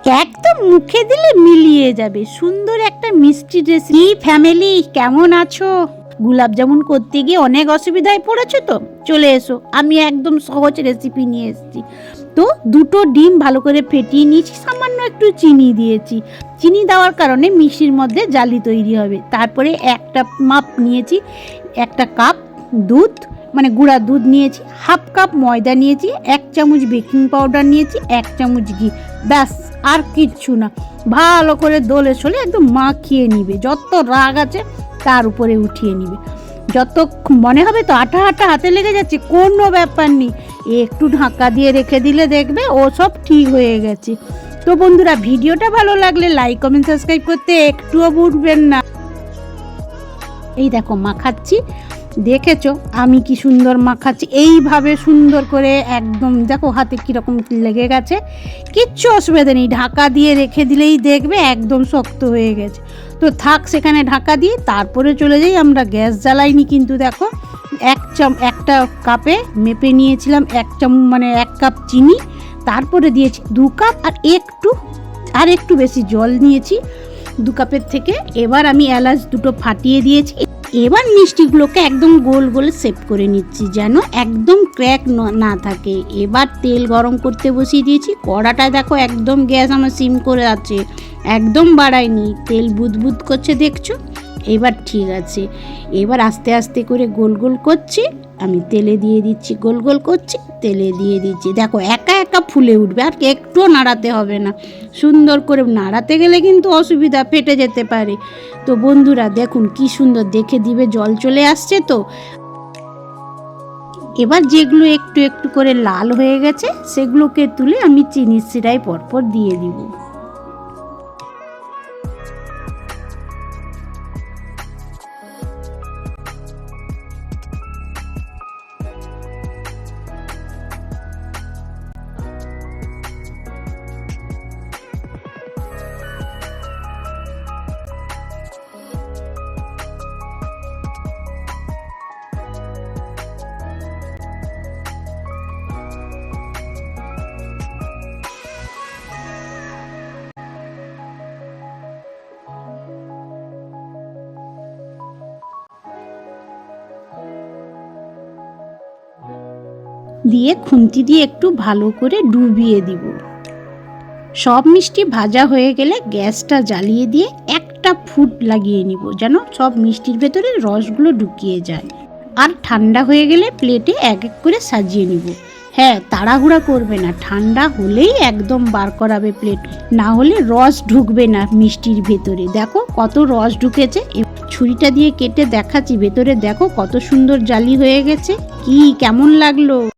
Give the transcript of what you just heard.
একদম মুখে দিলে মিলিয়ে যাবে, সুন্দর একটা মিষ্টি রেসিপি। ফ্যামিলি কেমন আছো? গোলাপ জামুন করতে গিয়ে অনেক অসুবিধায় পড়েছো তো, চলে এসো, আমি একদম সহজ রেসিপি নিয়ে এসেছি। তো দুটো ডিম ভালো করে ফেটিয়ে নিয়েছি, সামান্য একটু চিনি দিয়েছি। চিনি দেওয়ার কারণে মিষ্টির মধ্যে জালি তৈরি হবে। তারপরে একটা মাপ নিয়েছি, একটা কাপ দুধ মানে গুঁড়া দুধ নিয়েছি, হাফ কাপ ময়দা নিয়েছি, 1 চামচ বেকিং পাউডার নিয়েছি, 1 চামচ ঘি, ব্যাস আর কিচ্ছু না। ভালো করে দোলে সোলে একদম মাখিয়ে নিবে, যত রাগ আছে তার উপরে উঠিয়ে নিবে। যত মনে হবে তো আঠা আঠা হাতে লেগে যাচ্ছে, কোনো ব্যাপার নেই, একটু ঢাকা দিয়ে রেখে দিলে দেখবে ও সব ঠিক হয়ে গেছে। তো বন্ধুরা, ভিডিওটা ভালো লাগলে লাইক কমেন্ট সাবস্ক্রাইব করতে একটুও ভুলবেন না। এই দেখো মাখাচ্ছি, দেখেছো আমি কি সুন্দর মাখাচ্ছি, এইভাবে সুন্দর করে একদম দেখো হাতে কীরকম লেগে গেছে, কিচ্ছু অসুবিধা নেই, ঢাকা দিয়ে রেখে দিলেই দেখবে একদম শক্ত হয়ে গেছে। তো থাক সেখানে ঢাকা দিয়ে, তারপরে চলে যাই আমরা। গ্যাস জ্বালাইনি কিন্তু, দেখো একটা কাপে মেপে নিয়েছিলাম 1 কাপ চিনি, তারপরে দিয়েছি 2 কাপ আর একটু বেশি জল নিয়েছি 2 কাপের থেকে। এবার আমি এলাচ দুটো ফাটিয়ে দিয়েছি। এবার মিষ্টিগুলোকে একদম গোল গোল শেপ করে নিচ্ছি, যেন একদম ক্র্যাক না থাকে। এবার তেল গরম করতে বসিয়ে দিয়েছি। কড়াটা দেখো একদম গ্যাস আমার সিম করে আছে, একদম বাড়াইনি, তেল বুদবুদ করছে দেখছো। এবার ঠিক আছে, এবার আস্তে আস্তে করে গোল গোল করছি, আমি তেলে দিয়ে দিচ্ছি, গোল গোল করছি, তেলে দিয়ে দিচ্ছি। দেখো একা একা ফুলে উঠবে, আর একটুও নাড়াতে হবে না। সুন্দর করে নাড়াতে গেলে কিন্তু অসুবিধা, ফেটে যেতে পারে। তো বন্ধুরা দেখুন কি সুন্দর, দেখে দিবে জল চলে আসছে। তো এবার যেগুলো একটু একটু করে লাল হয়ে গেছে সেগুলোকে তুলে আমি চিনির শিরায় পরপর দিয়ে দিব। দিয়ে খুন্তি দিয়ে একটু ভালো করে ডুবিয়ে দিব। সব মিষ্টি ভাজা হয়ে গেলে গ্যাসটা জ্বালিয়ে দিয়ে একটা ফুট লাগিয়ে নিব, যেন সব মিষ্টির ভেতরে রসগুলো ঢুকিয়ে যায়। আর ঠান্ডা হয়ে গেলে প্লেটে এক এক করে সাজিয়ে নিব। হ্যাঁ, তাড়াহুড়া করবে না, ঠান্ডা হলেই একদম বার করাবে প্লেট, না হলে রস ঢুকবে না মিষ্টির ভেতরে। দেখো কত রস ঢুকেছে, ছুরিটা দিয়ে কেটে দেখাচ্ছি, ভেতরে দেখো কত সুন্দর জালি হয়ে গেছে। কি কেমন লাগলো?